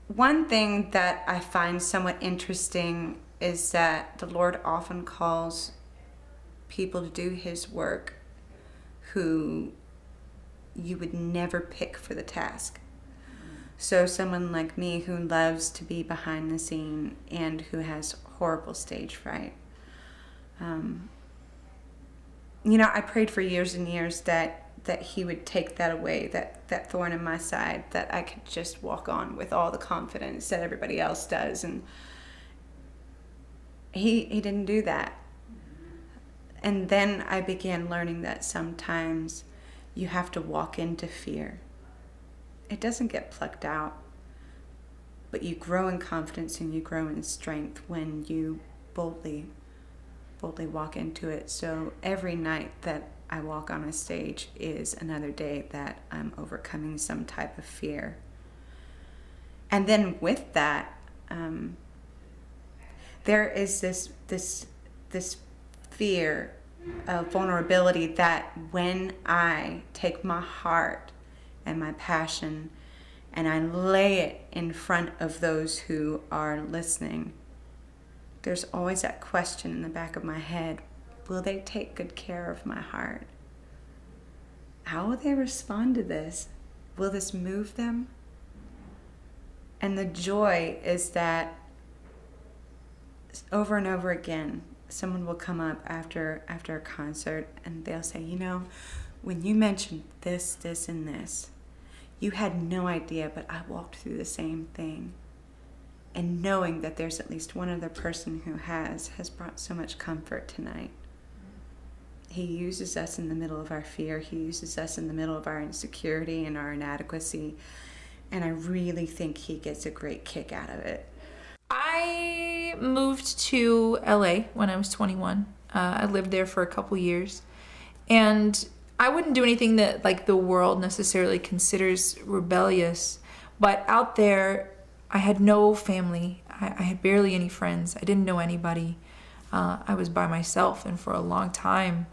One thing that I find somewhat interesting is that the Lord often calls people to do His work who you would never pick for the task. So someone like me who loves to be behind the scene and who has horrible stage fright. I prayed for years and years that He would take that away, that thorn in my side, that I could just walk on with all the confidence that everybody else does. And He didn't do that. And then I began learning that sometimes you have to walk into fear. It doesn't get plucked out, but you grow in confidence and you grow in strength when you boldly walk into it. So every night that I walk on a stage is another day that I'm overcoming some type of fear. And then with that, there is this fear of vulnerability that when I take my heart and my passion and I lay it in front of those who are listening, there's always that question in the back of my head: will they take good care of my heart? How will they respond to this? Will this move them? And the joy is that over and over again, someone will come up after a concert and they'll say, when you mentioned this, and this, you had no idea, but I walked through the same thing. And knowing that there's at least one other person who has brought so much comfort tonight. He uses us in the middle of our fear. He uses us in the middle of our insecurity and our inadequacy. And I really think He gets a great kick out of it. I moved to LA when I was 21. I lived there for a couple years. And I wouldn't do anything that the world necessarily considers rebellious. But out there, I had no family. I had barely any friends. I didn't know anybody. I was by myself. And for a long time,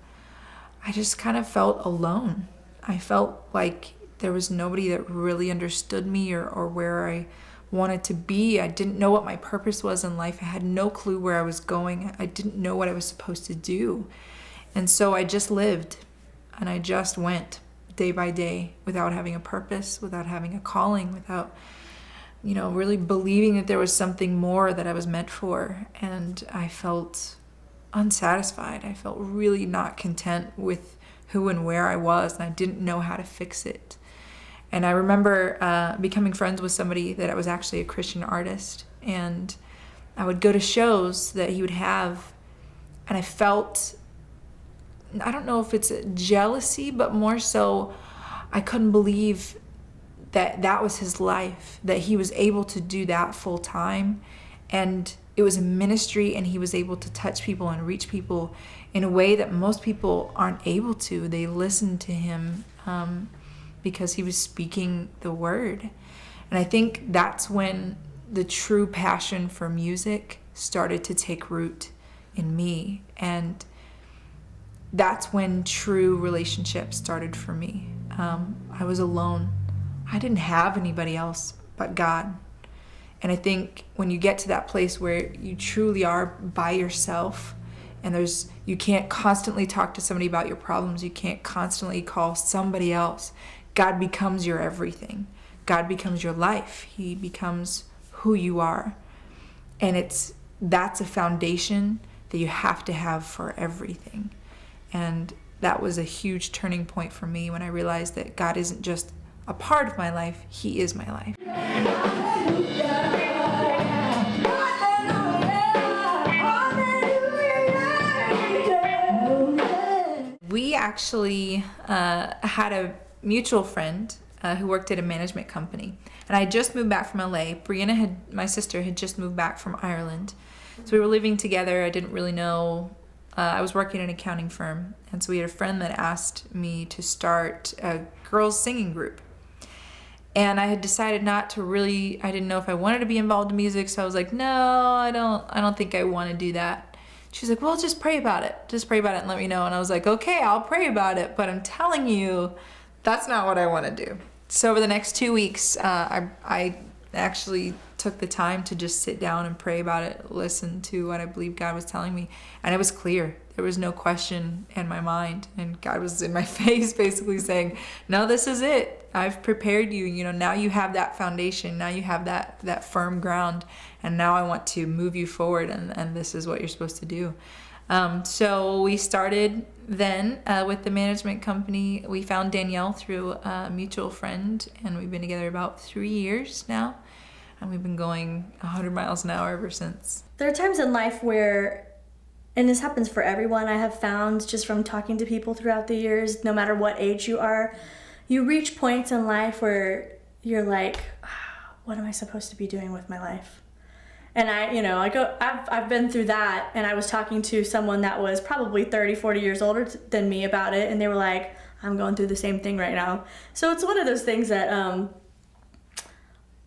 I just kind of felt alone. I felt like there was nobody that really understood me or where I wanted to be. I didn't know what my purpose was in life. I had no clue where I was going. I didn't know what I was supposed to do. And so I just lived and I just went day by day without having a purpose, without having a calling, without, really believing that there was something more that I was meant for. And I felt unsatisfied. I felt really not content with who and where I was, and I didn't know how to fix it. And I remember becoming friends with somebody that was actually a Christian artist, and I would go to shows that he would have, and I felt, I don't know if it's a jealousy, but more so I couldn't believe that was his life, that he was able to do that full time, and it was a ministry, and he was able to touch people and reach people in a way that most people aren't able to. They listened to him because he was speaking the word. And I think that's when the true passion for music started to take root in me. And that's when true relationships started for me. I was alone. I didn't have anybody else but God. And I think when you get to that place where you truly are by yourself, and you can't constantly talk to somebody about your problems, you can't constantly call somebody else, God becomes your everything. God becomes your life. He becomes who you are. And that's a foundation that you have to have for everything. And that was a huge turning point for me when I realized that God isn't just a part of my life, He is my life. We actually had a mutual friend who worked at a management company. And I had just moved back from LA. Brianna, my sister, had just moved back from Ireland. So we were living together. I didn't really know. I was working in an accounting firm. And so we had a friend that asked me to start a girls' singing group. And I had decided not to really, I didn't know if I wanted to be involved in music. So I was like, no, I don't think I want to do that. She's like, well, just pray about it. Just pray about it and let me know. And I was like, okay, I'll pray about it. But I'm telling you, that's not what I want to do. So over the next 2 weeks, I actually took the time to just sit down and pray about it, listen to what I believe God was telling me. And it was clear. There was no question in my mind. And God was in my face basically saying, no, this is it. I've prepared you. You know, now you have that foundation. Now you have that firm ground. And now I want to move you forward. And this is what you're supposed to do. So we started then with the management company. We found Danielle through a mutual friend. And we've been together about 3 years now. And we've been going 100 miles an hour ever since. There are times in life where, and this happens for everyone, I have found just from talking to people throughout the years, no matter what age you are, you reach points in life where you're like, what am I supposed to be doing with my life? And I've been through that, and I was talking to someone that was probably 30, 40 years older than me about it, and they were like, I'm going through the same thing right now. So it's one of those things that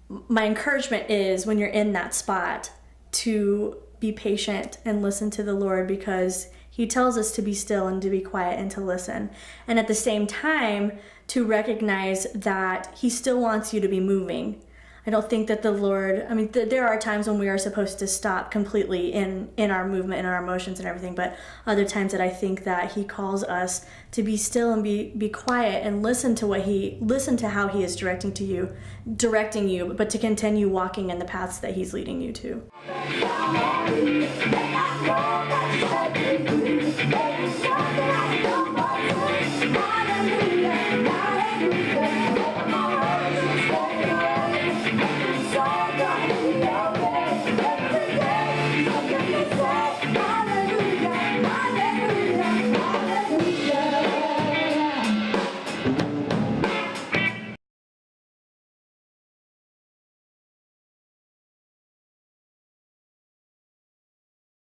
my encouragement is when you're in that spot to be patient and listen to the Lord, because he tells us to be still and to be quiet and to listen. And at the same time, to recognize that he still wants you to be moving. I don't think that the Lord, there are times when we are supposed to stop completely in our movement and our emotions and everything, but other times that I think that he calls us to be still and be quiet and listen to how he is directing you, but to continue walking in the paths that he's leading you to.